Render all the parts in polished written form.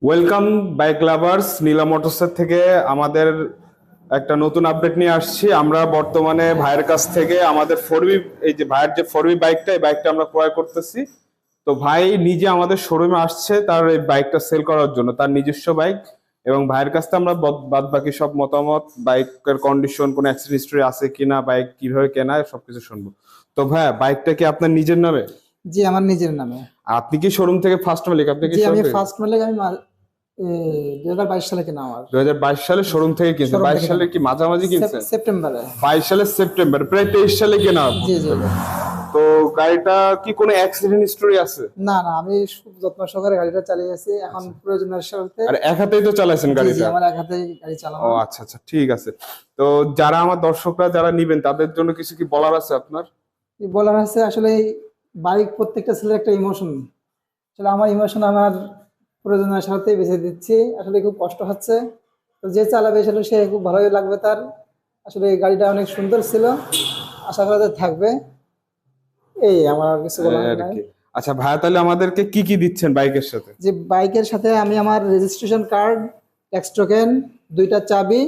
Welcome bike lovers. Nila মোটরসের থেকে আমাদের একটা নতুন আপডেট নিয়ে আসছি। আমরা বর্তমানে ভাইয়ের কাছ থেকে আমাদের ফোরবি, এই যে ভাইয়ের যে ফোরবি বাইকটা, এই বাইকটা আমরা ক্রয় করতেছি। তো ভাই নিজে আমাদের শোরুমে আসছে তার এই বাইকটা সেল করার জন্য, তার নিজস্ব বাইক। এবং ভাইয়ের কাছ থেকে আমরা বাদ বাকি সব মতামত, বাইকের কন্ডিশন, কোনো অ্যাক্সিডেন্ট হিস্টরি আছে কিনা, বাইক কিভাবে কেনা, সবকিছু শুনবো। তো ভাইয়া, বাইকটা কি আপনার নিজের নামে? জি, আমার নিজের নামে। আপনি কি শোরুম থেকে ফার্স্ট মালিক? আপনি কি জি, আমি শোরুম থেকে ফার্স্ট মালিক। আমি 2022 সালে কেনা আমার। 2022 সালে শোরুম থেকে কিনছেন? শোরুম 22 থেকে সালে কেনা। কি মাঝামাঝি কিনছেন? সেপ্টেম্বরে। 22 সালের সেপ্টেম্বর, প্রায় 23 সালে কেনা। জি জি। তো গাড়িটা কি কোনো অ্যাক্সিডেন্ট হিস্টোরি আছে? না না, আমি খুব যত্ন সহকারে গাড়িটা চালিয়েছি। এখন প্রয়োজনের সাথে। আর এক হাতেই তো চালাইছেন জি জি, গাড়িটা? আমার এক হাতেই গাড়ি চালানো। ও আচ্ছা আচ্ছা, ঠিক আছে। তো যারা আমার দর্শকরা যারা নিবেন তাদের জন্য কিছু কি বলার আছে আপনার? এই বলার আছে, আসলে বাইক প্রত্যেকটা ছেলের একটা ইমোশন। আসলে আমার ইমোশন আমার প্রয়োজনের সাথে বেছে দিচ্ছি। আসলে খুব কষ্ট হচ্ছে। তো যে চালাবে আসলে সে খুব ভালোই লাগবে তার। আসলে এই গাড়িটা অনেক সুন্দর ছিল, আশা করা যায় থাকবে। এই আমার আর কিছু বলার আর নাই। কি। আচ্ছা ভাইয়া, তাহলে আমাদেরকে কি কি দিচ্ছেন বাইকের সাথে? যে বাইকের সাথে আমি আমার রেজিস্ট্রেশন কার্ড, ট্যাক্স টোকেন, 2টা চাবি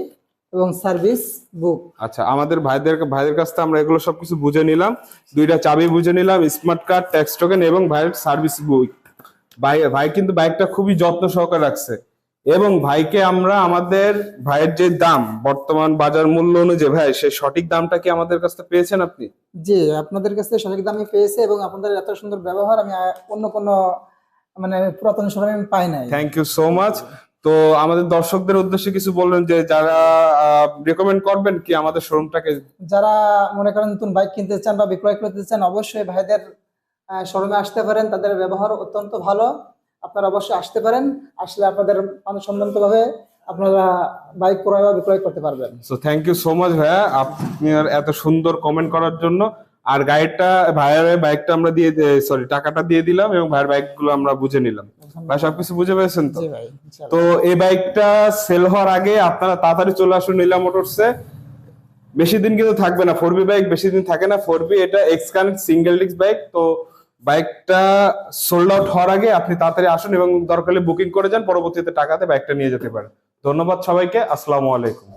এবং সার্ভিস বুক। আচ্ছা, আমাদের ভাইদের কাছ থেকে আমরা এগুলো সবকিছু বুঝে নিলাম। 2টা চাবি বুঝে নিলাম, স্মার্ট কার্ড, ট্যাক্স টোকেন এবং ভাইয়ের সার্ভিস বুক। ভাই কিন্তু বাইকটা খুবই যত্ন সহকারে রাখছে। এবং ভাইকে আমরা আমাদের ভাইয়ের যে দাম বর্তমান বাজার মূল্য অনুযায়ী, ভাই সে সঠিক দামটা কি আমাদের কাছ থেকে পেয়েছেন আপনি? জি, আপনাদের কাছে সঠিক দামে পেয়েছে এবং আপনাদের এত সুন্দর ব্যবহার আমি অন্য কোনো মানে পুরাতন সময় আমি পাই নাই। Thank you so much. তো আমাদের দর্শকদের উদ্দেশ্যে কিছু বললেন যে যারা রেকমেন্ড করবেন কি আমাদের শোরুমটাকে? যারা মনে করেন নতুন বাইক কিনতে চান বা বিক্রয় করতে চান, অবশ্যই ভাইদের শোরুমে আসতে পারেন। তাদের ব্যবহার অত্যন্ত ভালো। আপনারা অবশ্যই আসতে পারেন। আসলে আপনাদের মানসম্মতভাবে আপনারা বাইক ক্রয় বা বিক্রয় করতে পারবেন। So thank you so much ভাইয়া, আপনার এত সুন্দর কমেন্ট করার জন্য। আর ভাইয়ের বাইকটা আমরা টাকাটা দিয়ে দিলাম এবং ভাইয়ের বাইকগুলো আমরা বুঝে নিলাম। ভাই সবকিছু বুঝে পেয়েছেন তো? জি ভাই, তো ইনশাআল্লাহ। এই বাইকটা সেল হওয়ার আগে আপনারা তাড়াতাড়ি চলে আসুন নীলা মোটরসে। বেশি দিন কিন্তু থাকবে না, ফোরবি বাইক বেশি দিন থাকে না। ফোরবি এটা x connect single disc bike. তো বাইকটা সোল্ড আউট হওয়ার আগে আপনি তাড়াতাড়ি আসুন এবং দরকার হলে বুকিং করে যান, পরবর্তীতে টাকাতে বাইকটা নিয়ে যেতে পারেন। ধন্যবাদ সবাইকে, আসসালামু আলাইকুম।